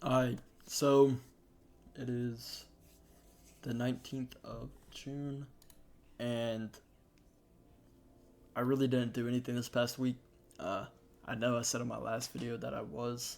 Alright, so it is the 19th of June, and I really didn't do anything this past week. Uh, I know I said in my last video that I was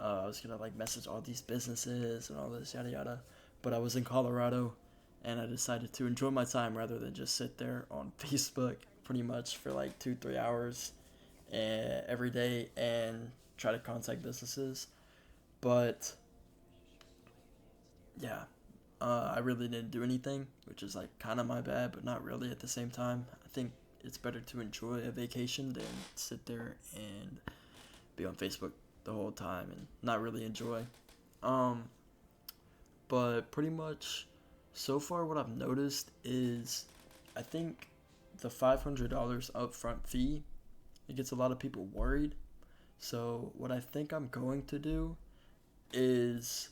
gonna like message all these businesses and all this yada yada, but I was in Colorado, and I decided to enjoy my time rather than just sit there on Facebook pretty much for like 2 3 hours every day and try to contact businesses. But yeah, I really didn't do anything, which is like kind of my bad, but not really at the same time. I think it's better to enjoy a vacation than sit there and be on Facebook the whole time and not really enjoy. Um, but pretty much, so far, what I've noticed is I think the $500 upfront fee, it gets a lot of people worried. So, what I think I'm going to do is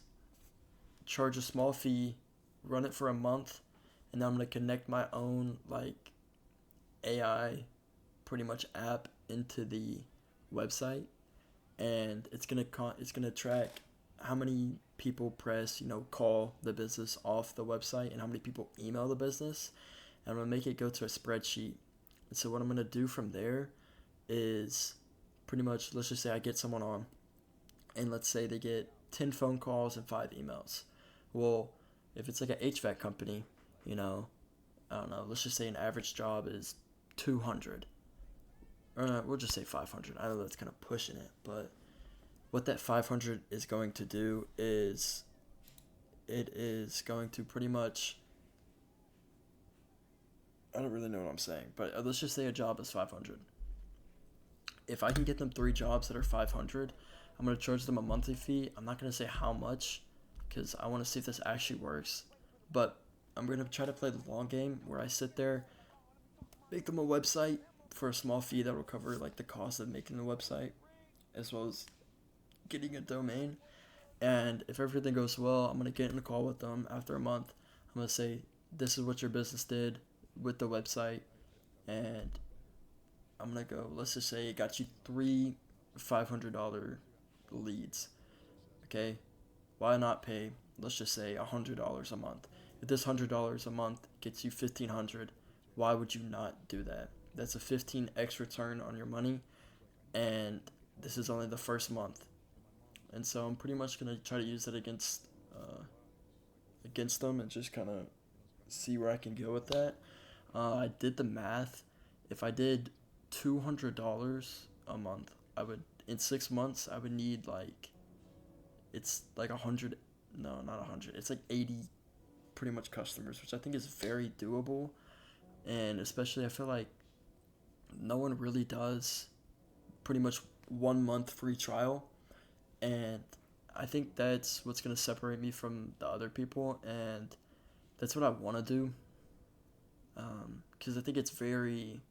charge a small fee, run it for a month, and then I'm gonna connect my own like AI pretty much app into the website, and it's gonna track how many people press call the business off the website and how many people email the business, and I'm gonna make it go to a spreadsheet. And so what I'm gonna do from there is pretty much, let's just say I get someone on, and let's say they get 10 phone calls and 5 emails. Well, if it's like an HVAC company, you know, I don't know, let's just say an average job is 200. Or we'll just say 500. I know that's kind of pushing it, but what that 500 is going to do is it is going to pretty much, I don't really know what I'm saying, but let's just say a job is 500. If I can get them 3 jobs that are 500, I'm going to charge them a monthly fee. I'm not going to say how much because I want to see if this actually works. But I'm going to try to play the long game where I sit there, make them a website for a small fee that will cover like the cost of making the website as well as getting a domain. And if everything goes well, I'm going to get in a call with them after a month. I'm going to say, this is what your business did with the website. And I'm going to go, let's just say it got you 3 $500 leads. Okay, why not pay, let's just say $100 a month? If this $100 a month gets you 1,500, why would you not do that? That's a 15x return on your money, and this is only the first month. And so I'm pretty much gonna try to use it against them and just kind of see where I can go with that. I did the math. If I did $200 a month, I would in 6 months I would need like, it's like 100, no, not 100, it's like 80 pretty much customers, which I think is very doable. And especially I feel like no one really does pretty much 1 month free trial, and I think that's what's going to separate me from the other people, and that's what I want to do. Because I think it's very,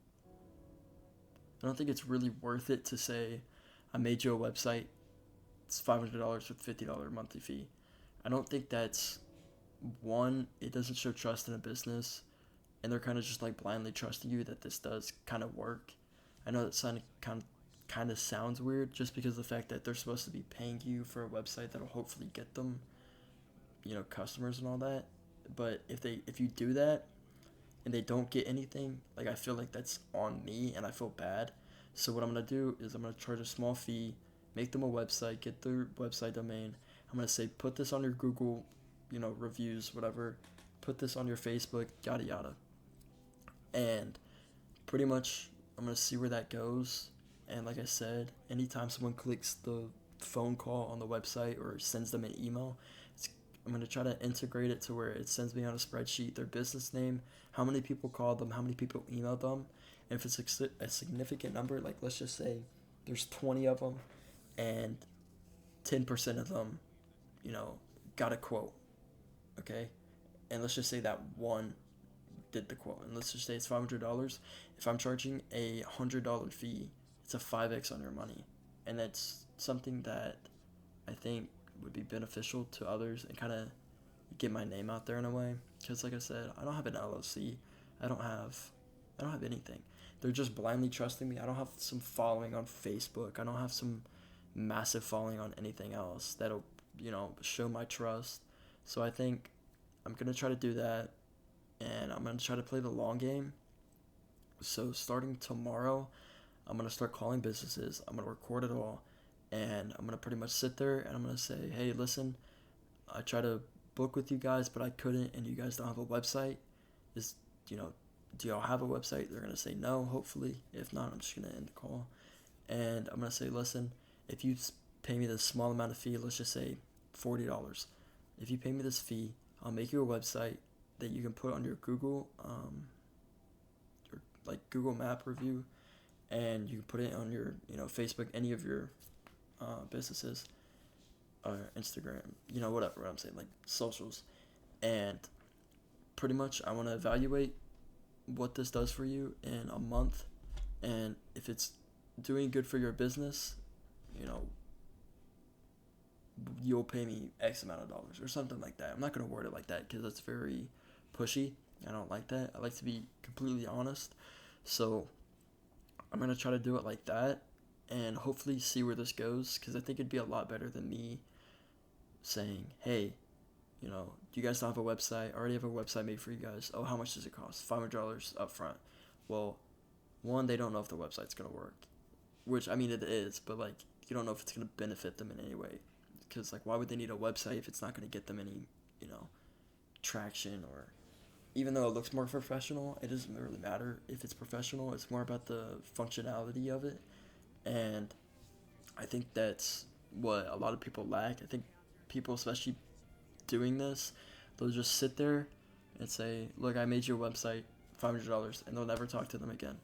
I don't think it's really worth it to say I made you a website, it's $500 with $50 monthly fee. I don't think that's, one, it doesn't show trust in a business, and they're kind of just like blindly trusting you that this does kind of work. I know that kind of sounds weird just because of the fact that they're supposed to be paying you for a website that'll hopefully get them, customers and all that. But if you do that and they don't get anything, like I feel like that's on me and I feel bad. So what I'm gonna do is I'm gonna charge a small fee, make them a website, get their website domain. I'm gonna say put this on your Google, reviews, whatever. Put this on your Facebook, yada yada. And pretty much I'm gonna see where that goes. And like I said, anytime someone clicks the phone call on the website or sends them an email, I'm gonna try to integrate it to where it sends me on a spreadsheet their business name, how many people called them, how many people emailed them. And if it's a significant number, like let's just say there's 20 of them, and 10% of them, you know, got a quote, okay? And let's just say that one did the quote, and let's just say it's $500. If I'm charging $100 fee, it's a 5x on your money, and that's something that I think would be beneficial to others and kind of get my name out there in a way. Because like I said, I don't have an LLC, I don't have, I don't have anything. They're just blindly trusting me. I don't have some following on Facebook. I don't have some massive following on anything else that'll show my trust. So I think I'm gonna try to do that, and I'm gonna try to play the long game. So starting tomorrow, I'm gonna start calling businesses. I'm gonna record it all, and I'm gonna pretty much sit there and I'm gonna say, hey, listen, I try to book with you guys, but I couldn't, and you guys don't have a website. Is you know, do y'all have a website? They're gonna say no, hopefully. If not, I'm just gonna end the call, and I'm gonna say, listen, if you pay me this small amount of fee, let's just say $40. If you pay me this fee, I'll make you a website that you can put on your Google, your like Google Map review, and you can put it on your Facebook, any of your businesses, or Instagram, whatever what I'm saying, like socials, and pretty much I want to evaluate what this does for you in a month, and if it's doing good for your business, you know, you'll pay me X amount of dollars or something like that. I'm not gonna word it like that because that's very pushy. I don't like that. I like to be completely honest. So I'm gonna try to do it like that, and hopefully see where this goes, because I think it'd be a lot better than me saying, hey, do you guys don't have a website? I already have a website made for you guys. Oh, how much does it cost? $500 up front. Well, one, they don't know if the website's gonna work, which I mean it is, but like you don't know if it's gonna benefit them in any way, because like why would they need a website if it's not gonna get them any traction? Or even though it looks more professional, it doesn't really matter if it's professional. It's more about the functionality of it, and I think that's what a lot of people lack. I think people, especially doing this, they'll just sit there and say, look, I made you a website, $500, and they'll never talk to them again.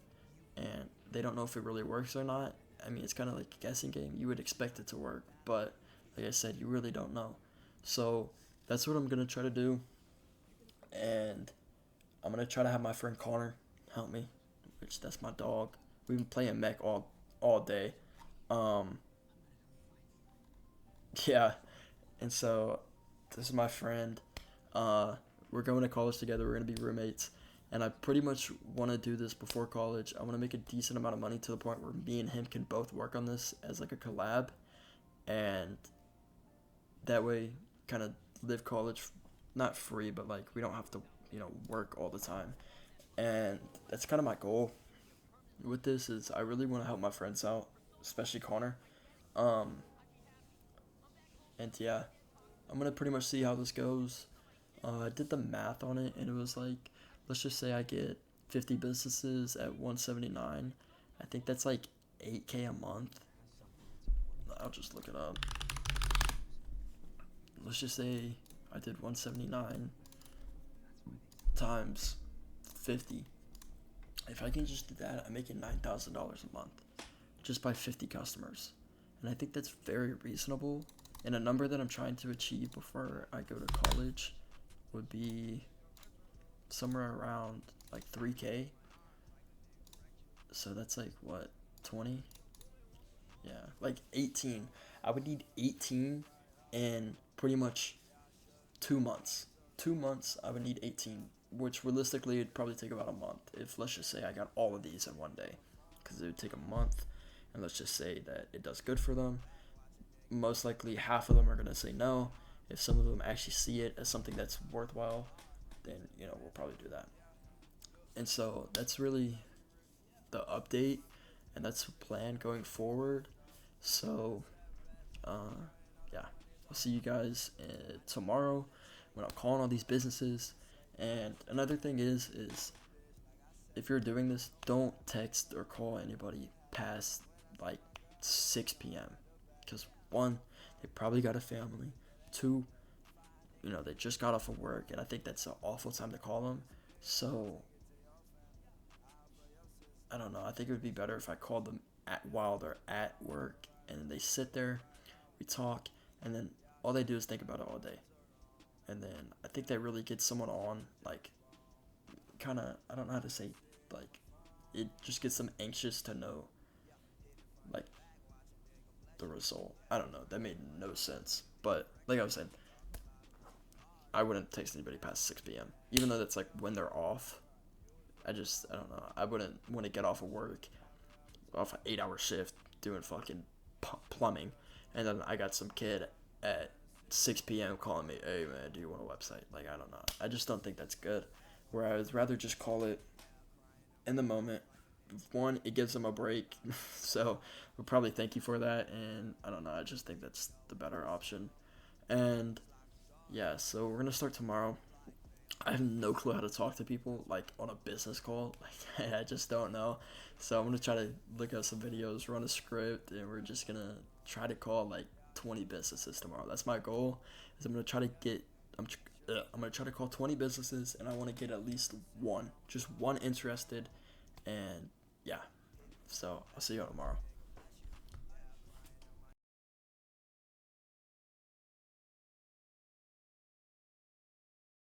And they don't know if it really works or not. I mean, it's kind of like a guessing game. You would expect it to work, but like I said, you really don't know. So that's what I'm going to try to do. And I'm going to try to have my friend Connor help me, which that's my dog. We've been playing mech all day. Yeah, and so this is my friend. We're going to college together. We're gonna be roommates, and I pretty much want to do this before college. I want to make a decent amount of money to the point where me and him can both work on this as like a collab, and that way, kind of live college, not free, but like we don't have to, work all the time. And that's kind of my goal with this. Is I really want to help my friends out, especially Connor. Um, and yeah, I'm gonna pretty much see how this goes. I did the math on it, and it was like, let's just say I get 50 businesses at 179. I think that's like 8K a month. I'll just look it up. Let's just say I did 179 times 50. If I can just do that, I'm making $9,000 a month just by 50 customers. And I think that's very reasonable. And a number that I'm trying to achieve before I go to college would be somewhere around like 3K. So that's like what, 20? Yeah, like 18. I would need 18 in pretty much 2 months. 2 months, I would need 18, which realistically it'd probably take about a month. If let's just say I got all of these in one day, because it would take a month. And let's just say that it does good for them. Most likely half of them are going to say no. If some of them actually see it as something that's worthwhile, then we'll probably do that. And so that's really the update, and that's the plan going forward. So yeah, I'll see you guys tomorrow when I'm calling all these businesses. And another thing is if you're doing this, don't text or call anybody past like 6 p.m. because one, they probably got a family. Two, they just got off of work, and I think that's an awful time to call them. So I don't know. I think it would be better if I called them while they're at work, and they sit there, we talk, and then all they do is think about it all day. And then I think that really gets someone on, like, kind of, I don't know how to say, like, it just gets them anxious to know, like, the result. I don't know. That made no sense. But like I was saying, I wouldn't text anybody past 6 p.m. Even though that's like when they're off. I don't know. I wouldn't want to get off of work, off an 8-hour shift doing fucking plumbing, and then I got some kid at 6 p.m. calling me, hey man, do you want a website? Like, I don't know. I just don't think that's good. Where I would rather just call it in the moment. One, it gives them a break, so we'll probably thank you for that. And I don't know. I just think that's the better option. And yeah, so we're gonna start tomorrow. I have no clue how to talk to people like on a business call. Like I just don't know. So I'm gonna try to look up some videos, run a script, and we're just gonna try to call like 20 businesses tomorrow. That's my goal. Is I'm gonna try to get. I'm gonna try to call 20 businesses, and I want to get at least one, just one interested, and yeah. So I'll see you all tomorrow.